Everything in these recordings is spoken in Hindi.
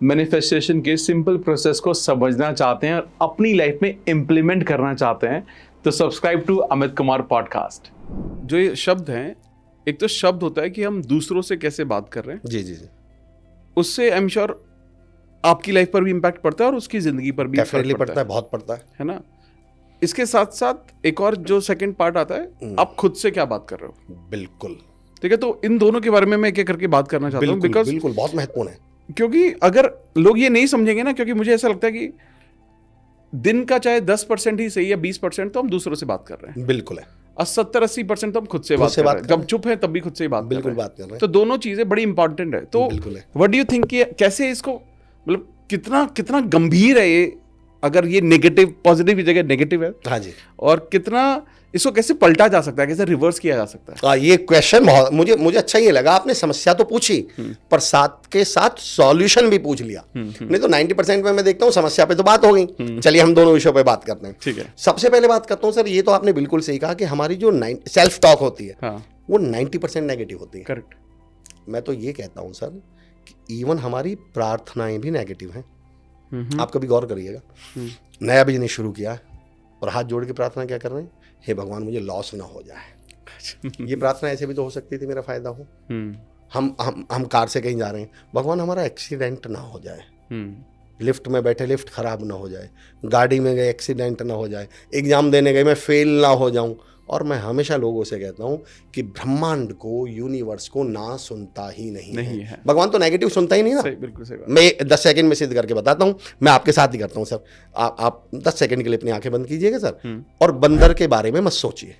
मैनिफेस्टेशन के सिंपल प्रोसेस को समझना चाहते हैं और अपनी लाइफ में इम्प्लीमेंट करना चाहते हैं तो subscribe to Amit Kumar podcast. जो ये शब्द हैं, एक तो शब्द होता है कि हम दूसरों से कैसे बात कर रहे हैं, जी जी जी, उससे आई एम श्योर आपकी लाइफ पर भी इम्पैक्ट पड़ता है और उसकी जिंदगी पर भी डेफिनेटली पड़ता है, बहुत पड़ता है ना। इसके साथ साथ एक और जो सेकंड पार्ट आता है, आप खुद से क्या बात कर रहे हो। बिल्कुल ठीक है, तो इन दोनों के बारे में मैं एक एक करके बात करना चाहता हूँ, बिकॉज बिल्कुल बहुत महत्वपूर्ण है। क्योंकि अगर लोग ये नहीं समझेंगे ना, क्योंकि मुझे ऐसा लगता है कि दिन का चाहे 10% ही सही है, 20% तो हम दूसरों से बात कर रहे हैं, बिल्कुल है, और 70-80% तो हम खुद से बात कर रहे हैं। जब चुप है तब भी खुद से ही बात बिल्कुल कर रहे हैं। बात कर रहे हैं। तो दोनों चीजें बड़ी इंपॉर्टेंट है। तो व्हाट डू यू थिंक कि कैसे इसको, मतलब कितना कितना गंभीर है ये, अगर ये नेगेटिव, पॉजिटिव की जगह नेगेटिव है, हाँ जी, और कितना इसको कैसे पलटा जा सकता है, कैसे रिवर्स किया जा सकता है। ये क्वेश्चन बहुत मुझे अच्छा ये लगा। आपने समस्या तो पूछी पर साथ के साथ सॉल्यूशन भी पूछ लिया। नहीं तो 90% में मैं देखता हूँ समस्या पे तो बात हो गई। चलिए हम दोनों विषयों पे बात करते हैं। ठीक है, सबसे पहले बात करता हूँ सर, ये तो आपने बिल्कुल सही कहा कि हमारी जो सेल्फ टॉक होती है, हाँ, वो 90% नेगेटिव होती है। करेक्ट। मैं तो ये कहता हूँ सर कि इवन हमारी प्रार्थनाएं भी नेगेटिव हैं। आप कभी गौर करिएगा, नया बिजनेस शुरू किया है और हाथ जोड़ के प्रार्थना क्या कर रहे हैं, हे भगवान मुझे लॉस ना हो जाए। ये प्रार्थना ऐसे भी तो हो सकती थी, मेरा फायदा हो। हम कार से कहीं जा रहे हैं, भगवान हमारा एक्सीडेंट ना हो जाए, लिफ्ट में बैठे लिफ्ट खराब ना हो जाए, गाड़ी में गए एक्सीडेंट ना हो जाए, एग्जाम देने गए मैं फेल ना हो जाऊं। और मैं हमेशा लोगों से कहता हूं कि ब्रह्मांड को, यूनिवर्स को ना सुनता ही नहीं है। भगवान तो नेगेटिव सुनता ही नहीं ना। सही, बिल्कुल सही बात। मैं 10 सेकंड में सिद्ध करके बताता हूं, मैं आपके साथ ही करता हूं सर। आप 10 सेकंड के लिए अपनी आंखें बंद कीजिएगा सर, और बंदर के बारे में मत सोचिए।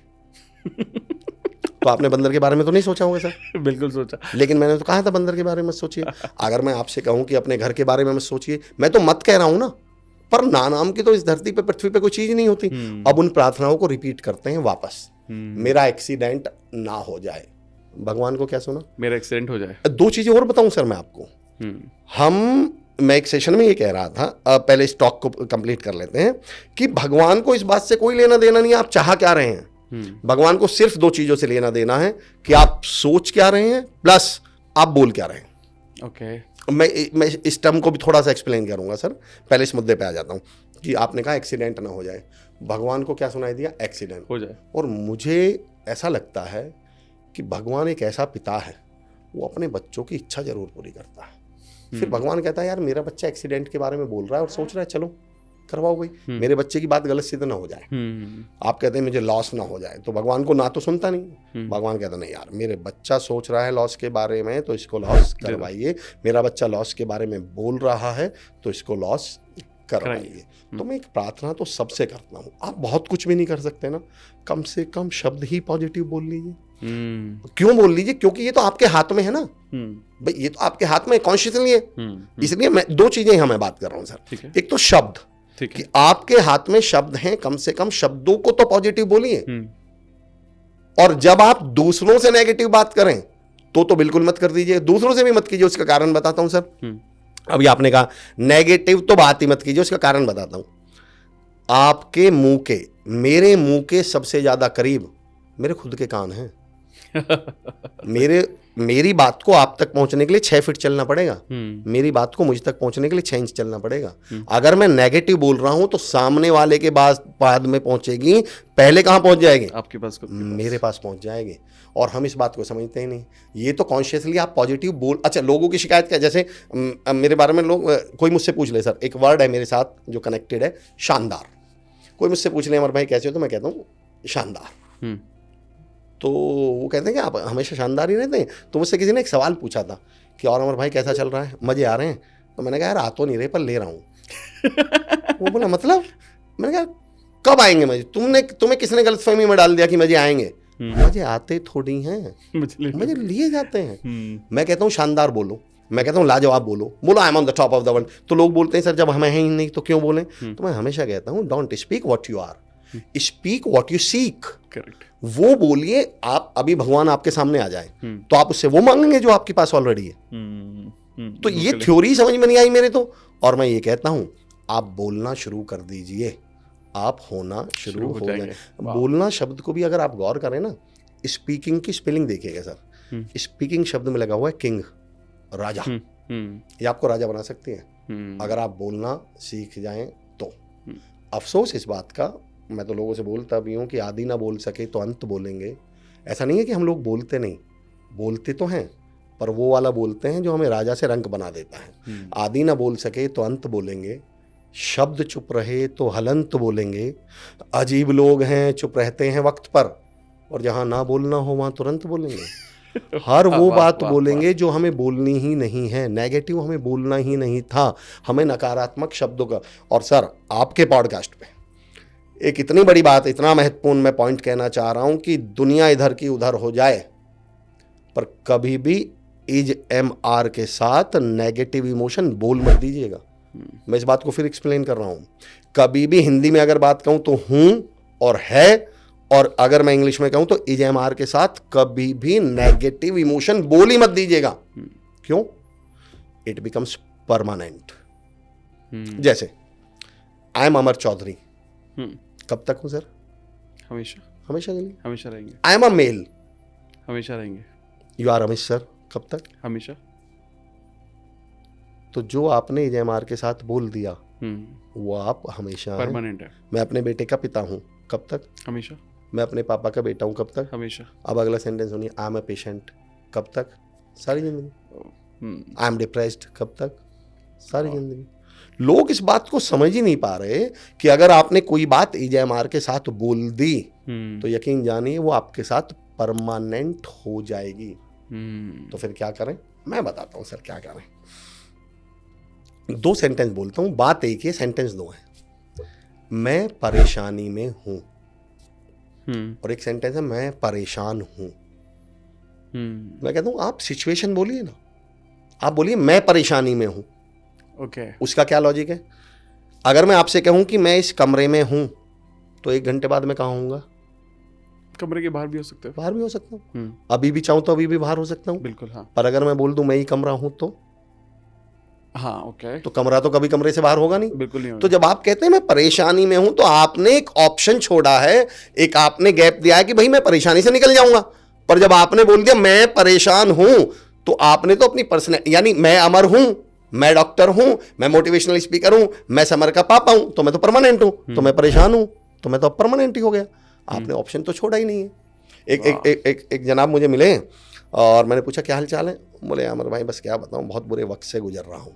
तो आपने बंदर के बारे में तो नहीं सोचा होगा सर? बिल्कुल सोचा, लेकिन मैंने तो कहा था बंदर के बारे में मत सोचिए। अगर मैं आपसे कहूं कि अपने घर के बारे में मत सोचिए, मैं तो मत कह रहा हूं ना, पर ना नाम की तो इस धरती पे, पृथ्वी पे कोई चीज नहीं होती। अब उन प्रार्थनाओं को रिपीट करते हैं वापस, मेरा एक्सीडेंट ना हो जाए। भगवान को क्या सुना, मेरा एक्सीडेंट हो जाए। 2 चीजें और बताऊं सर मैं आपको। मैं एक सेशन में ये कह रहा था, पहले इस टॉक को कंप्लीट कर लेते हैं, कि भगवान को इस बात से कोई लेना देना नहीं आप चाह क्या रहे हैं। भगवान को सिर्फ 2 चीजों से लेना देना है, कि आप सोच क्या रहे हैं प्लस आप बोल क्या रहे हैं। ओके, मैं इस टर्म को भी थोड़ा सा एक्सप्लेन करूंगा सर। पहले इस मुद्दे पे आ जाता हूं कि आपने कहा एक्सीडेंट ना हो जाए, भगवान को क्या सुनाई दिया, एक्सीडेंट हो जाए। और मुझे ऐसा लगता है कि भगवान एक ऐसा पिता है, वो अपने बच्चों की इच्छा जरूर पूरी करता है। फिर भगवान कहता है यार मेरा बच्चा एक्सीडेंट के बारे में बोल रहा है और सोच रहा है, चलो करवाओ भाई, मेरे बच्चे की बात गलत सिद्ध ना हो जाए। आप कहते हैं मुझे लॉस ना हो जाए, तो भगवान को ना तो सुनता नहीं। भगवान कहता नहीं यार, मेरे बच्चा सोच रहा है लॉस के बारे में, तो इसको लॉस करवाइए। मेरा बच्चा लॉस के बारे में बोल रहा है, तो इसको लॉस करवाइए। तो मैं एक प्रार्थना तो सबसे करता हूँ। आप बहुत कुछ भी नहीं कर सकते ना, कम से कम शब्द ही पॉजिटिव बोल लीजिए। क्यों बोल लीजिए, क्योंकि ये तो आपके हाथ में है ना भाई, ये तो आपके हाथ में कॉन्शियसली है। इसलिए मैं 2 चीजें यहाँ मैं बात कर रहा हूँ सर। एक तो शब्द, कि आपके हाथ में शब्द हैं, कम से कम शब्दों को तो पॉजिटिव बोलिए। और जब आप दूसरों से नेगेटिव बात करें तो बिल्कुल मत कर दीजिए, दूसरों से भी मत कीजिए। उसका कारण बताता हूं सर। अभी आपने कहा नेगेटिव तो बात ही मत कीजिए, उसका कारण बताता हूं। आपके मुंह के, मेरे मुंह के सबसे ज्यादा करीब मेरे खुद के कान हैं। मेरी बात को आप तक पहुंचने के लिए 6 फीट चलना पड़ेगा, मेरी बात को मुझ तक पहुंचने के लिए 6 इंच चलना पड़ेगा। अगर मैं नेगेटिव बोल रहा हूं तो सामने वाले के बाद में पहुंचेगी, पहले कहां पहुंच जाएगी, आपके पास, मेरे पास पहुंच जाएगी। और हम इस बात को समझते ही नहीं। ये तो कॉन्शियसली आप पॉजिटिव बोल। अच्छा, लोगों की शिकायत क्या, जैसे मेरे बारे में लोग, कोई मुझसे पूछ ले सर, एक वर्ड है मेरे साथ जो कनेक्टेड है, शानदार। कोई मुझसे पूछ ले अमर भाई कैसे हो, तो मैं कहता हूँ शानदार। तो वो कहते हैं कि आप हमेशा शानदार ही रहते हैं। तो मुझसे किसी ने एक सवाल पूछा था कि और अमर भाई कैसा चल रहा है, मजे आ रहे हैं? तो मैंने कहा यार आ तो नहीं रहे, पर ले रहा हूँ। वो बोला मतलब? मैंने कहा कब आएंगे मजे? तुम्हें किसने गलतफहमी में डाल दिया कि मजे आएंगे? मजे आते थोड़ी हैं, मजे लिए जाते हैं। मैं कहता हूँ शानदार बोलो, मैं कहता हूँ लाजवाब बोलो I am on the top of the world. तो लोग बोलते हैं सर जब हमें हैं ही नहीं तो क्यों बोलें? तो मैं हमेशा कहता हूँ don't speak what you are, speak what you seek. Correct, वो बोलिए। आप अभी भगवान आपके सामने आ जाए तो आप उससे वो मांगेंगे जो आपके पास ऑलरेडी है। तो ये थ्योरी समझ में नहीं आई मेरे तो। और मैं ये कहता हूं आप बोलना शुरू कर दीजिए, आप होना शुरू हो जाए। बोलना शब्द को भी अगर आप गौर करें ना, स्पीकिंग की स्पेलिंग देखिएगा सर। स्पीकिंग शब्द में लगा हुआ है किंग, राजा। ये आपको राजा बना सकती है। अगर आप बोलना सीख जाएं तो। अफसोस इस बात का, मैं तो लोगों से बोलता भी हूँ कि आदि ना बोल सके तो अंत बोलेंगे। ऐसा नहीं है कि हम लोग बोलते नहीं, बोलते तो हैं, पर वो वाला बोलते हैं जो हमें राजा से रंक बना देता है। आदि ना बोल सके तो अंत बोलेंगे, शब्द चुप रहे तो हलंत बोलेंगे। अजीब लोग हैं, चुप रहते हैं वक्त पर, और जहाँ ना बोलना हो वहाँ तुरंत बोलेंगे। हर वो बात बोलेंगे जो हमें बोलनी ही नहीं है, नेगेटिव हमें बोलना ही नहीं था, हमें नकारात्मक शब्दों का। और सर, आपके पॉडकास्ट पे एक इतनी बड़ी बात, इतना महत्वपूर्ण मैं पॉइंट कहना चाह रहा हूं कि दुनिया इधर की उधर हो जाए, पर कभी भी इज एम आर के साथ नेगेटिव इमोशन बोल मत दीजिएगा। मैं इस बात को फिर एक्सप्लेन कर रहा हूं। कभी भी हिंदी में अगर बात कहूं तो हूं और है, और अगर मैं इंग्लिश में कहूं तो इज एम आर के साथ कभी भी नेगेटिव इमोशन बोल ही मत दीजिएगा। क्यों? It becomes permanent. जैसे आई एम अमर चौधरी, कब तक हूं सर? हमेशा। हमेशा के लिए। हमेशा रहेंगे। आई एम अ मेल, हमेशा रहेंगे। यू आर रमेश सर, कब तक? हमेशा। तो जो आपने इजएमआर के साथ बोल दिया वो आप हमेशा परमानेंट है। मैं अपने बेटे का पिता हूँ, कब तक? हमेशा। मैं अपने पापा का बेटा हूँ, कब तक? हमेशा। अब अगला सेंटेंस सुनिए, आई एम अ पेशेंट, कब तक? सारी जिंदगी। आई एम डिप्रेस्ड, कब तक? सारी जिंदगी। लोग इस बात को समझ ही नहीं पा रहे कि अगर आपने कोई बात इजएमआर के साथ बोल दी तो यकीन जानिए वो आपके साथ परमानेंट हो जाएगी। तो फिर क्या करें? मैं बताता हूं सर क्या करें। 2 सेंटेंस बोलता हूं, बात एक ही, सेंटेंस 2 है। मैं परेशानी में हूं, और एक सेंटेंस है मैं परेशान हूं। मैं कहता हूं आप सिचुएशन बोलिए ना, आप बोलिए मैं परेशानी में हूं। ओके। उसका क्या लॉजिक है? अगर मैं आपसे कहूं कि मैं इस कमरे में हूं तो 1 घंटे बाद मैं कहाँ होऊंगा? कमरे के बाहर भी हो सकते हो। बाहर भी हो सकता हूं, अभी भी चाहूं तो अभी भी बाहर हो सकता हूं। बिल्कुल, हाँ। पर अगर मैं बोल दूं मैं ही कमरा हूं तो हाँ, ओके। तो कमरा तो कभी कमरे से बाहर होगा नहीं। बिल्कुल नहीं होगा। तो जब आप कहते हैं मैं परेशानी में हूं तो आपने एक ऑप्शन छोड़ा है, एक आपने गैप दिया है कि भाई मैं परेशानी से निकल जाऊंगा। पर जब आपने बोल दिया मैं परेशान हूं तो आपने तो अपनी पर्सनल, यानी मैं अमर हूं, मैं डॉक्टर हूं, मैं मोटिवेशनल स्पीकर हूं, मैं समर का पापा हूं, तो मैं तो परमानेंट हूं। तो मैं परेशान हूं तो मैं तो अब परमानेंट ही हो गया। आपने ऑप्शन तो छोड़ा ही नहीं है। एक जनाब मुझे मिले और मैंने पूछा क्या हाल चाल है? बोले अमर भाई बस क्या बताऊं, बहुत बुरे वक्त से गुजर रहा हूं।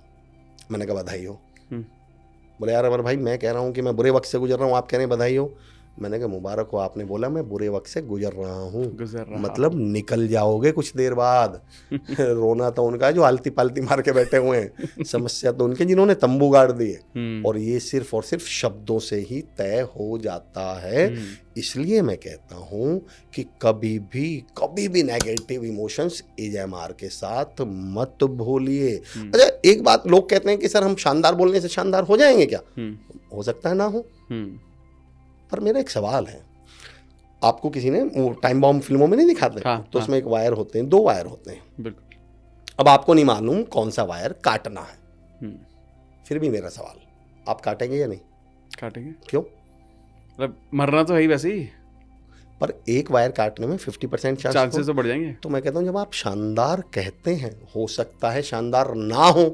मैंने कहा बधाई हो। बोले यार अमर भाई मैं कह रहा हूं कि मैं बुरे वक्त से गुजर रहा हूं, आप कह रहे हैं बधाई हो। मैंने कहा मुबारक हो, आपने बोला मैं बुरे वक्त से गुजर रहा हूँ, मतलब निकल जाओगे कुछ देर बाद। रोना तो उनका है जो आलती पालती मार के बैठे हुए हैं, समस्या तो उनके जिन्होंने तंबू गाड़ दिए। और ये सिर्फ और सिर्फ शब्दों से ही तय हो जाता है। इसलिए मैं कहता हूं कि कभी भी नेगेटिव इमोशंस इजएमआर के साथ मत भूलिए। अच्छा एक बात, लोग कहते हैं कि सर हम शानदार बोलने से शानदार हो जाएंगे क्या? हो सकता है ना हो, पर मेरा एक सवाल है। आपको किसी ने वो टाइम बॉम्ब फिल्मों में नहीं दिखाते? तो उसमें एक वायर होते हैं, 2 वायर होते हैं। बिल्कुल। अब आपको नहीं मालूम कौन सा वायर काटना है। फिर भी मेरा सवाल, आप काटेंगे या नहीं? काटेंगे। क्यों? मतलब मरना तो है ही वैसे ही, पर एक वायर काटने में 50% चांसेस तो बढ़ जाएंगे। तो मैं कहता हूं जब आप शानदार कहते हैं, हो सकता है शानदार ना हो,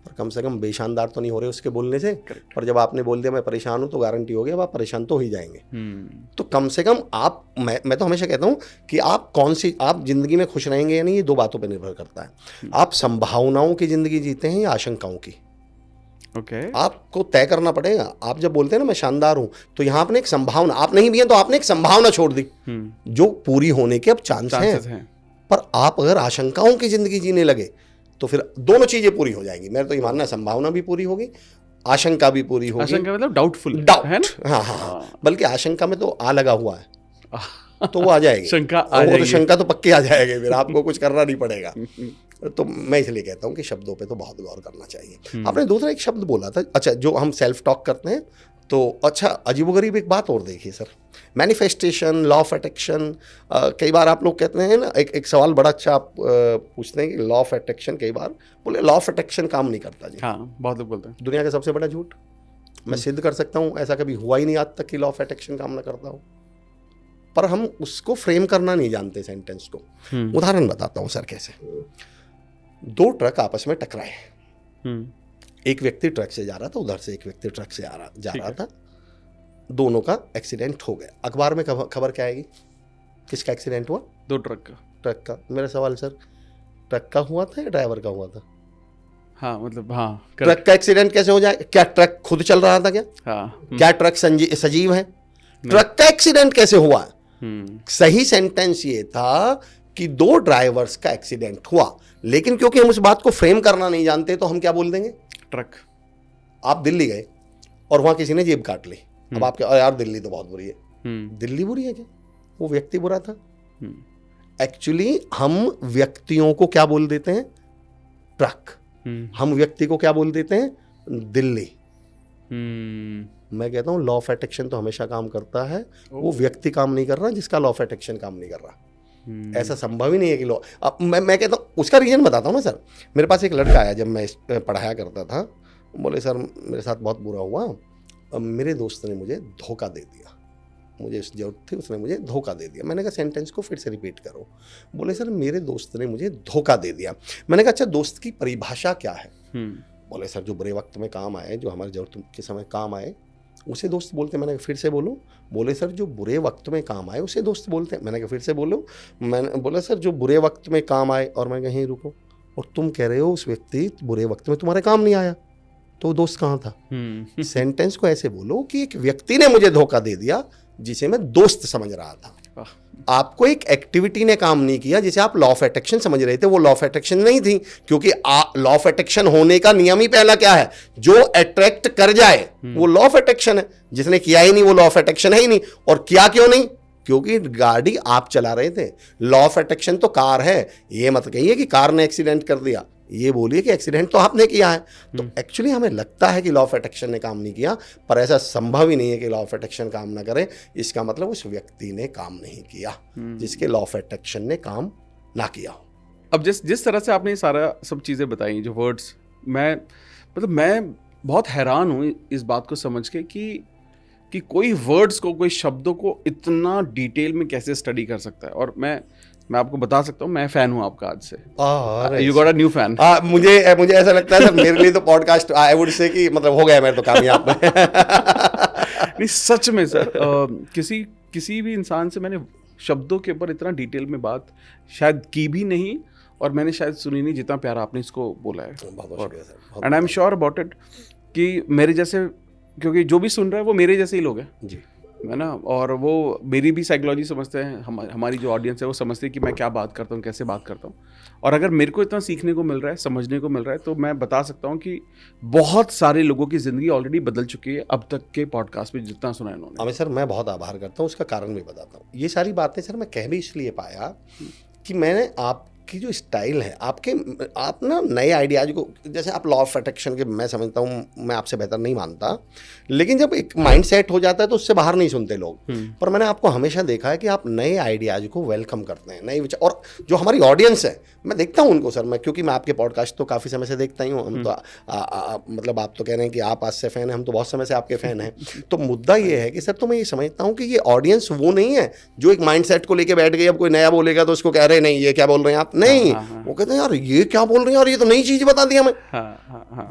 पर कम से कम बेशानदार तो नहीं हो रहे उसके बोलने से। और जब आपने बोल दिया मैं परेशान हूं तो गारंटी हो गया अब आप परेशान तो हो ही जाएंगे। तो कम से कम आप, मैं तो हमेशा कहता हूं कि आप कौन सी, आप जिंदगी में खुश रहेंगे या नहीं, ये 2 बातों पर निर्भर करता है। आप संभावनाओं की जिंदगी जीते हैं या आशंकाओं की? आपको तय करना पड़ेगा। आप जब बोलते हैं ना मैं शानदार हूं, तो यहां आपने एक संभावना, आप नहीं भी हैं तो आपने एक संभावना छोड़ दी जो पूरी होने के अब चांस हैं। पर आप अगर आशंकाओं की जिंदगी जीने लगे तो फिर दोनों चीजें पूरी हो जाएंगी। मेरा तो ये मानना है संभावना भी पूरी होगी, आशंका भी पूरी होगी। आशंका मतलब डाउटफुल, डाउट है ना? हाँ। बल्कि आशंका में तो आ लगा हुआ है तो वो आ जाएगी। शंका आ जाएगी। तो शंका तो पक्की आ जाएगी, फिर आपको कुछ करना नहीं पड़ेगा। तो मैं इसलिए कहता हूँ कि शब्दों पे तो बहुत गौर करना चाहिए। आपने दूसरा एक शब्द बोला था, अच्छा जो हम सेल्फ टॉक करते हैं तो, अच्छा अजीबोगरीब एक बात और देखिए sir, manifestation, law of attraction. कई बार आप लोग कहते हैं ना, एक सवाल बड़ा अच्छा आप पूछते हैं कि लॉ ऑफ अट्रैक्शन, कई बार बोले लॉ ऑफ अट्रैक्शन काम नहीं करता जी। हाँ, बहुत लोग बोलते हैं। दुनिया का सबसे बड़ा झूठ। मैं सिद्ध कर सकता हूँ ऐसा कभी हुआ ही नहीं आज तक कि लॉ ऑफ अट्रैक्शन काम ना करता हो, पर हम उसको फ्रेम करना नहीं जानते सेंटेंस को। उदाहरण बताता हूँ सर कैसे। 2 ट्रक आपस में टकराए, एक व्यक्ति ट्रक से जा रहा था, उधर से एक व्यक्ति ट्रक से जा रहा था, दोनों का एक्सीडेंट हो गया। अखबार में खबर क्या आएगी? किसका एक्सीडेंट हुआ? 2 ट्रक का। ट्रक का। मेरा सवाल सर, ट्रक का हुआ था या ड्राइवर का हुआ था? हाँ मतलब हाँ, ट्रक का एक्सीडेंट कैसे हो जाए? क्या ट्रक खुद चल रहा था क्या? हाँ। क्या ट्रक सजीव है? ट्रक का एक्सीडेंट कैसे हुआ? सही सेंटेंस ये था कि 2 ड्राइवर्स का एक्सीडेंट हुआ, लेकिन क्योंकि हम उस बात को फ्रेम करना नहीं जानते तो हम क्या बोल देंगे? ट्रक। आप दिल्ली गए और वहां किसी ने जेब काट ली, अब आपके यार दिल्ली तो बहुत बुरी है। दिल्ली बुरी है क्या? वो व्यक्ति बुरा था। एक्चुअली हम व्यक्तियों को क्या बोल देते हैं? ट्रक। हम व्यक्ति को क्या बोल देते हैं? दिल्ली। मैं कहता हूं लॉ ऑफ अट्रैक्शन तो हमेशा काम करता है, वो व्यक्ति काम नहीं कर रहा जिसका लॉ ऑफ अट्रैक्शन काम नहीं कर रहा। ऐसा संभव ही नहीं है कि लॉ। अब मैं कहता हूं, उसका रीजन बताता हूं ना सर। मेरे पास एक लड़का आया जब मैं पढ़ाया करता था, बोले सर मेरे साथ बहुत बुरा हुआ, मेरे दोस्त ने मुझे धोखा दे दिया, मुझे उस जरूरत थी उसने मुझे धोखा दे दिया। मैंने कहा सेंटेंस को फिर से रिपीट करो। बोले सर मेरे दोस्त ने मुझे धोखा दे दिया। मैंने कहा अच्छा दोस्त की परिभाषा क्या है? बोले सर जो बुरे वक्त में काम आए, जो हमारी जरूरत के समय काम आए उसे दोस्त बोलते हैं। मैंने कहा फिर से बोलो। बोले सर जो बुरे वक्त में काम आए उसे दोस्त बोलते हैं। मैंने कहा फिर से बोलो। मैंने बोला सर जो बुरे वक्त में काम आए, और मैं कहीं रुको, और तुम कह रहे हो उस व्यक्ति बुरे वक्त में तुम्हारे काम नहीं आया, तो दोस्त कहाँ था? सेंटेंस को ऐसे बोलो कि एक व्यक्ति ने मुझे धोखा दे दिया जिसे मैं दोस्त समझ रहा था। आपको एक एक्टिविटी ने काम नहीं किया जिसे आप लॉ ऑफ अट्रैक्शन समझ रहे थे, वो लॉ ऑफ अट्रैक्शन नहीं थी, क्योंकि लॉ ऑफ अट्रैक्शन होने का नियम ही पहला क्या है? जो अट्रैक्ट कर जाए वो लॉ ऑफ अट्रैक्शन है। जिसने किया ही नहीं वो लॉ ऑफ अट्रैक्शन है ही नहीं। और किया क्यों नहीं? क्योंकि गाड़ी आप चला रहे थे। लॉ ऑफ अट्रैक्शन तो कार है। ये मत कहिए कि कार ने एक्सीडेंट कर दिया, ये बोलिए कि एक्सीडेंट तो आपने किया है। तो एक्चुअली हमें लगता है कि लॉ ऑफ अट्रैक्शन ने काम नहीं किया, पर ऐसा संभव ही नहीं है कि लॉ ऑफ अट्रैक्शन काम ना करे। इसका मतलब उस व्यक्ति ने काम नहीं किया जिसके लॉ ऑफ अट्रैक्शन ने काम ना किया हो। अब जिस तरह से आपने सारा सब चीज़ें बताई, जो वर्ड्स, मैं बहुत हैरान हूँ इस बात को समझ के कि कोई वर्ड्स को, कोई शब्दों को इतना डिटेल में कैसे स्टडी कर सकता है। और मैं आपको बता सकता हूँ, मैं फैन हूँ आपका आज से। You got a new fan. मुझे ऐसा लगता है सर, मेरे लिए तो पॉडकास्ट आई वुड से कि मतलब हो गया मेरे तो कामयाब। नहीं सच में सर, किसी भी इंसान से मैंने शब्दों के ऊपर इतना डिटेल में बात शायद की भी नहीं, और मैंने शायद सुनी नहीं जितना प्यारा आपने इसको बोला है। And I am sure about it कि मेरे जैसे, क्योंकि जो भी सुन रहा है वो मेरे जैसे ही लोग हैं जी, है ना। और वो मेरी भी साइकोलॉजी समझते हैं, हमारी जो ऑडियंस है वो समझते हैं कि मैं क्या बात करता हूँ, कैसे बात करता हूँ। और अगर मेरे को इतना सीखने को मिल रहा है, समझने को मिल रहा है, तो मैं बता सकता हूँ कि बहुत सारे लोगों की ज़िंदगी ऑलरेडी बदल चुकी है अब तक के पॉडकास्ट में जितना सुना है इन्होंने। हमें सर मैं बहुत आभार करता हूँ, उसका कारण भी बताता हूँ। ये सारी बातें सर मैं कह भी इसलिए पाया कि मैंने आपकी जो स्टाइल है, आप ना नए आइडियाज को, जैसे आप लॉ ऑफ अट्रैक्शन के, मैं समझता हूँ, मैं आपसे बेहतर नहीं मानता, लेकिन जब एक माइंड सेट हो जाता है तो उससे बाहर नहीं सुनते लोग। पर मैंने आपको हमेशा देखा है कि आप नए आइडियाज को वेलकम करते हैं, नए विचार। और जो हमारी ऑडियंस है, मैं देखता हूँ उनको सर, मैं क्योंकि मैं आपके पॉडकास्ट तो काफ़ी समय से देखता ही हूँ। हम तो मतलब आप तो कह रहे हैं कि आप आज से फ़ैन हैं, हम तो बहुत समय से आपके फ़ैन हैं। तो मुद्दा ये है कि सर, तो मैं ये समझता हूँ कि ये ऑडियंस वो नहीं है जो एक माइंड सेट को लेकर बैठ गई, अब कोई नया बोलेगा तो उसको कह रहे नहीं ये क्या बोल रहे हैं आप, नहीं, वो कहते हैं यार ये क्या बोल रहे हैं, और ये तो नई चीज़ बता दी हमें।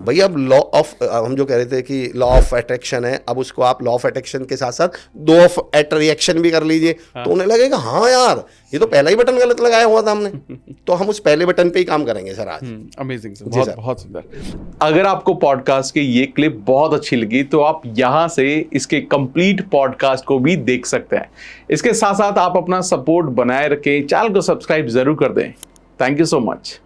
भैया अब लॉ ऑफ, हम जो कह रहे थे कि लॉ ऑफ अट्रैक्शन है, अब उसको आप लॉ ऑफ अट्रैक्शन के साथ साथ लॉ ऑफ अट्रैक्शन भी कर लीजिए, तो उन्हें लगेगा हाँ यार ये तो पहला ही बटन गलत लगाया हुआ था हमने। तो हम उस पहले बटन पे ही काम करेंगे सर आज। अमेजिंग सर, बहुत बहुत सुंदर। अगर आपको पॉडकास्ट की ये क्लिप बहुत अच्छी लगी तो आप यहाँ से इसके कंप्लीट पॉडकास्ट को भी देख सकते हैं। इसके साथ साथ आप अपना सपोर्ट बनाए रखें, चैनल को सब्सक्राइब जरूर कर दें। Thank you so much.